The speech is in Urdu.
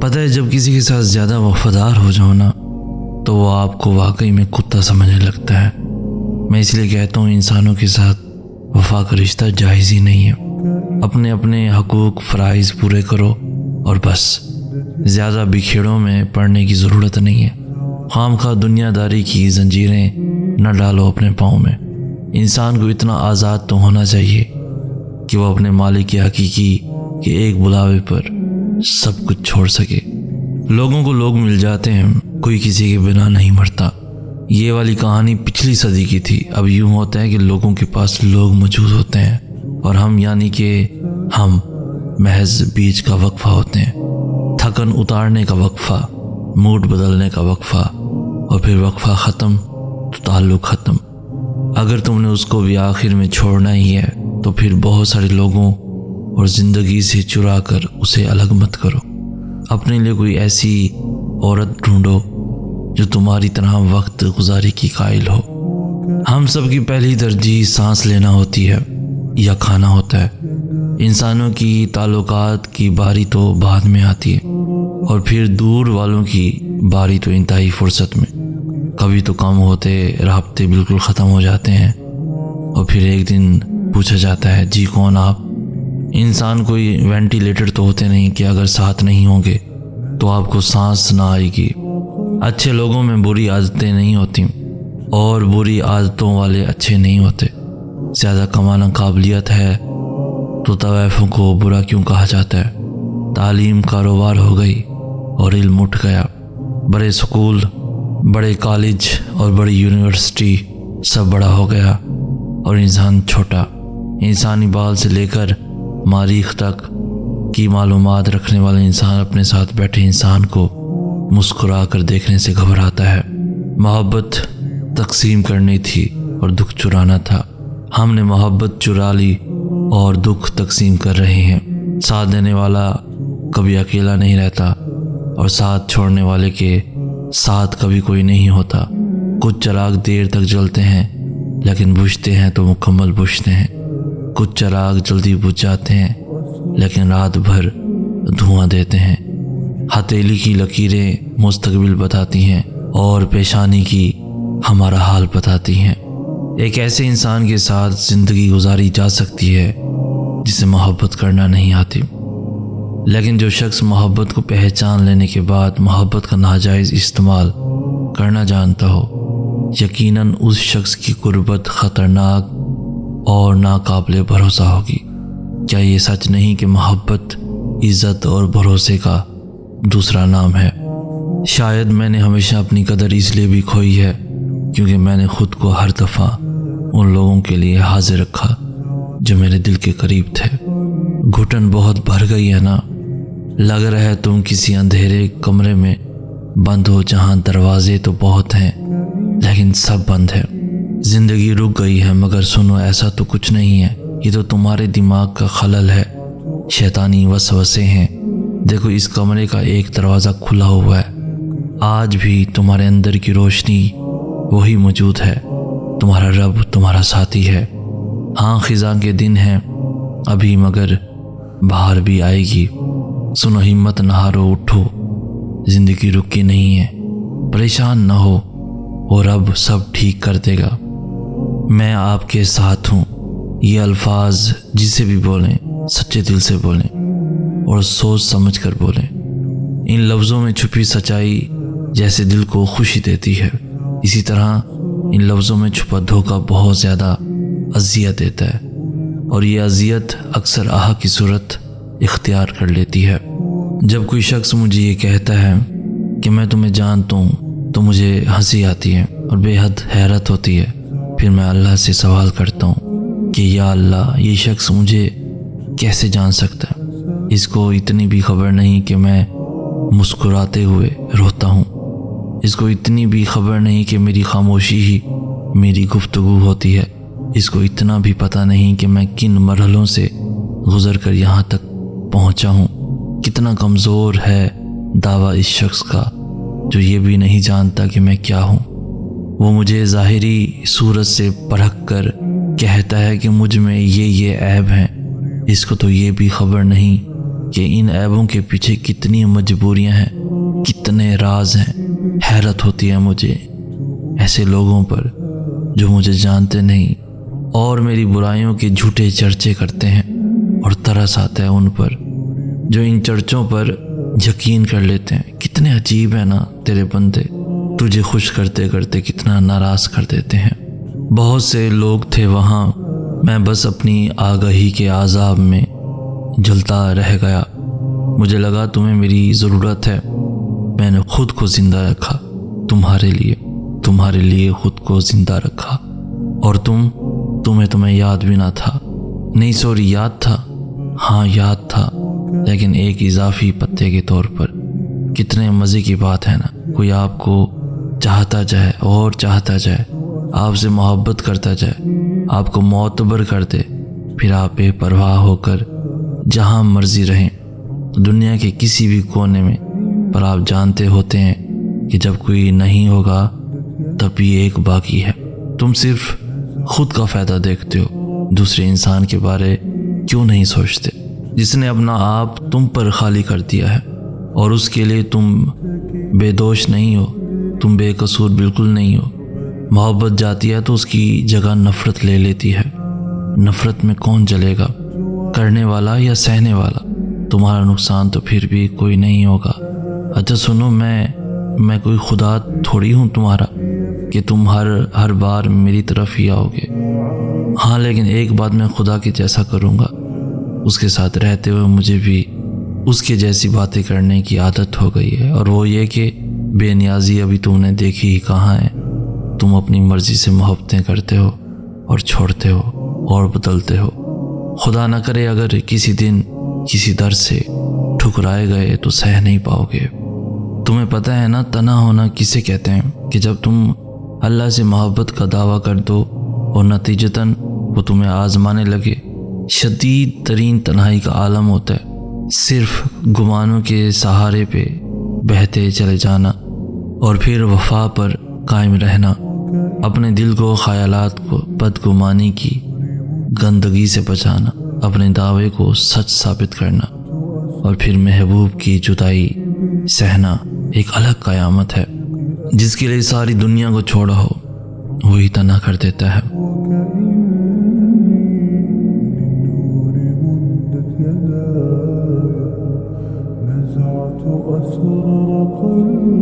پتہ ہے جب کسی کے ساتھ زیادہ وفادار ہو جاؤ نا تو وہ آپ کو واقعی میں کتا سمجھنے لگتا ہے۔ میں اس لیے کہتا ہوں انسانوں کے ساتھ وفا کا رشتہ جائز ہی نہیں ہے۔ اپنے اپنے حقوق فرائض پورے کرو اور بس، زیادہ بکھیڑوں میں پڑنے کی ضرورت نہیں ہے۔ خام خواہ دنیا داری کی زنجیریں نہ ڈالو اپنے پاؤں میں۔ انسان کو اتنا آزاد تو ہونا چاہیے کہ وہ اپنے مالک حقیقی کے ایک بلاوے پر سب کچھ چھوڑ سکے۔ لوگوں کو لوگ مل جاتے ہیں، کوئی کسی کے بنا نہیں مرتا۔ یہ والی کہانی پچھلی صدی کی تھی۔ اب یوں ہوتا ہے کہ لوگوں کے پاس لوگ موجود ہوتے ہیں اور ہم یعنی کہ ہم محض بیچ کا وقفہ ہوتے ہیں۔ تھکن اتارنے کا وقفہ، موڈ بدلنے کا وقفہ، اور پھر وقفہ ختم تو تعلق ختم۔ اگر تم نے اس کو بھی آخر میں چھوڑنا ہی ہے تو پھر بہت سارے لوگوں اور زندگی سے چرا کر اسے الگ مت کرو۔ اپنے لیے کوئی ایسی عورت ڈھونڈو جو تمہاری طرح وقت گزاری کی قائل ہو۔ ہم سب کی پہلی ترجیح سانس لینا ہوتی ہے یا کھانا ہوتا ہے۔ انسانوں کی تعلقات کی باری تو بعد میں آتی ہے، اور پھر دور والوں کی باری تو انتہائی فرصت میں۔ کبھی تو کم ہوتے رابطے بالکل ختم ہو جاتے ہیں، اور پھر ایک دن پوچھا جاتا ہے جی کون آپ؟ انسان کوئی وینٹیلیٹر تو ہوتے نہیں کہ اگر ساتھ نہیں ہوں گے تو آپ کو سانس نہ آئے گی۔ اچھے لوگوں میں بری عادتیں نہیں ہوتی، اور بری عادتوں والے اچھے نہیں ہوتے۔ زیادہ کمانا قابلیت ہے تو طوائفوں کو برا کیوں کہا جاتا ہے؟ تعلیم کاروبار ہو گئی اور علم اٹھ گیا۔ بڑے سکول، بڑے کالج اور بڑی یونیورسٹی سب بڑا ہو گیا اور انسان چھوٹا۔ انسانی بال سے لے کر مریخ تک کی معلومات رکھنے والے انسان اپنے ساتھ بیٹھے انسان کو مسکرا کر دیکھنے سے گھبراتا ہے۔ محبت تقسیم کرنی تھی اور دکھ چرانا تھا۔ ہم نے محبت چرا لی اور دکھ تقسیم کر رہے ہیں۔ ساتھ دینے والا کبھی اکیلا نہیں رہتا، اور ساتھ چھوڑنے والے کے ساتھ کبھی کوئی نہیں ہوتا۔ کچھ چراغ دیر تک جلتے ہیں لیکن بجھتے ہیں تو مکمل بجھتے ہیں۔ کچھ چراغ جلدی بجھ جاتے ہیں لیکن رات بھر دھواں دیتے ہیں۔ ہتھیلی کی لکیریں مستقبل بتاتی ہیں اور پیشانی کی ہمارا حال بتاتی ہیں۔ ایک ایسے انسان کے ساتھ زندگی گزاری جا سکتی ہے جسے محبت کرنا نہیں آتی، لیکن جو شخص محبت کو پہچان لینے کے بعد محبت کا ناجائز استعمال کرنا جانتا ہو، یقیناً اس شخص کی قربت خطرناک اور ناقابل بھروسہ ہوگی۔ کیا یہ سچ نہیں کہ محبت عزت اور بھروسے کا دوسرا نام ہے؟ شاید میں نے ہمیشہ اپنی قدر اس لیے بھی کھوئی ہے کیونکہ میں نے خود کو ہر دفعہ ان لوگوں کے لیے حاضر رکھا جو میرے دل کے قریب تھے۔ گھٹن بہت بھر گئی ہے نا؟ لگ رہا ہے تم کسی اندھیرے کمرے میں بند ہو جہاں دروازے تو بہت ہیں لیکن سب بند ہے۔ زندگی رک گئی ہے، مگر سنو ایسا تو کچھ نہیں ہے، یہ تو تمہارے دماغ کا خلل ہے، شیطانی وسوسے ہیں۔ دیکھو اس کمرے کا ایک دروازہ کھلا ہوا ہے، آج بھی تمہارے اندر کی روشنی وہی موجود ہے، تمہارا رب تمہارا ساتھی ہے۔ ہاں خزاں کے دن ہیں ابھی، مگر بہار بھی آئے گی۔ سنو ہمت نہ ہارو، اٹھو، زندگی رکی نہیں ہے، پریشان نہ ہو، وہ رب سب ٹھیک کر دے گا۔ میں آپ کے ساتھ ہوں، یہ الفاظ جسے بھی بولیں سچے دل سے بولیں اور سوچ سمجھ کر بولیں۔ ان لفظوں میں چھپی سچائی جیسے دل کو خوشی دیتی ہے، اسی طرح ان لفظوں میں چھپا دھوکہ بہت زیادہ اذیت دیتا ہے، اور یہ اذیت اکثر آہ کی صورت اختیار کر لیتی ہے۔ جب کوئی شخص مجھے یہ کہتا ہے کہ میں تمہیں جانتا ہوں تو مجھے ہنسی آتی ہے اور بے حد حیرت ہوتی ہے۔ پھر میں اللہ سے سوال کرتا ہوں کہ یا اللہ، یہ شخص مجھے کیسے جان سکتا ہے؟ اس کو اتنی بھی خبر نہیں کہ میں مسکراتے ہوئے روتا ہوں، اس کو اتنی بھی خبر نہیں کہ میری خاموشی ہی میری گفتگو ہوتی ہے، اس کو اتنا بھی پتہ نہیں کہ میں کن مرحلوں سے گزر کر یہاں تک پہنچا ہوں۔ کتنا کمزور ہے دعویٰ اس شخص کا جو یہ بھی نہیں جانتا کہ میں کیا ہوں۔ وہ مجھے ظاہری صورت سے پرکھ کر کہتا ہے کہ مجھ میں یہ عیب ہیں، اس کو تو یہ بھی خبر نہیں کہ ان عیبوں کے پیچھے کتنی مجبوریاں ہیں، کتنے راز ہیں۔ حیرت ہوتی ہے مجھے ایسے لوگوں پر جو مجھے جانتے نہیں اور میری برائیوں کے جھوٹے چرچے کرتے ہیں، اور ترس آتا ہے ان پر جو ان چرچوں پر یقین کر لیتے ہیں۔ کتنے عجیب ہے نا تیرے بندے، تجھے خوش کرتے کرتے کتنا ناراض کر دیتے ہیں۔ بہت سے لوگ تھے وہاں، میں بس اپنی آگاہی کے عذاب میں جلتا رہ گیا۔ مجھے لگا تمہیں میری ضرورت ہے، میں نے خود کو زندہ رکھا تمہارے لیے خود کو زندہ رکھا، اور تمہیں یاد بھی نہ تھا۔ نہیں سوری، یاد تھا، ہاں یاد تھا، لیکن ایک اضافی پتے کے طور پر۔ کتنے مزے کی بات ہے نا، کوئی آپ کو چاہتا جائے اور چاہتا جائے، آپ سے محبت کرتا جائے، آپ کو معتبر کر دے، پھر آپ بے پرواہ ہو کر جہاں مرضی رہیں، دنیا کے کسی بھی کونے میں، پر آپ جانتے ہوتے ہیں کہ جب کوئی نہیں ہوگا تب یہ ایک باقی ہے۔ تم صرف خود کا فائدہ دیکھتے ہو، دوسرے انسان کے بارے کیوں نہیں سوچتے، جس نے اپنا آپ تم پر خالی کر دیا ہے، اور اس کے لیے تم بے دوش نہیں ہو، تم بے قصور بالکل نہیں ہو۔ محبت جاتی ہے تو اس کی جگہ نفرت لے لیتی ہے۔ نفرت میں کون جلے گا، کرنے والا یا سہنے والا؟ تمہارا نقصان تو پھر بھی کوئی نہیں ہوگا۔ اچھا سنو، میں کوئی خدا تھوڑی ہوں تمہارا کہ تم ہر بار میری طرف ہی آؤ گے۔ ہاں لیکن ایک بات میں خدا کے جیسا کروں گا، اس کے ساتھ رہتے ہوئے مجھے بھی اس کے جیسی باتیں کرنے کی عادت ہو گئی ہے، اور وہ یہ کہ بے نیازی ابھی تم نے دیکھی ہی کہاں ہے۔ تم اپنی مرضی سے محبتیں کرتے ہو اور چھوڑتے ہو اور بدلتے ہو۔ خدا نہ کرے اگر کسی دن کسی در سے ٹھکرائے گئے تو سہ نہیں پاؤ گے۔ تمہیں پتہ ہے نا تنہا ہونا کسے کہتے ہیں؟ کہ جب تم اللہ سے محبت کا دعویٰ کر دو اور نتیجتاً وہ تمہیں آزمانے لگے۔ شدید ترین تنہائی کا عالم ہوتا ہے، صرف گمانوں کے سہارے پہ بہتے چلے جانا، اور پھر وفا پر قائم رہنا، اپنے دل کو خیالات کو بدگمانی کی گندگی سے بچانا، اپنے دعوے کو سچ ثابت کرنا، اور پھر محبوب کی جدائی سہنا ایک الگ قیامت ہے۔ جس کے لیے ساری دنیا کو چھوڑا ہو وہی تنہا کر دیتا ہے۔ نزعت أسرار قلبي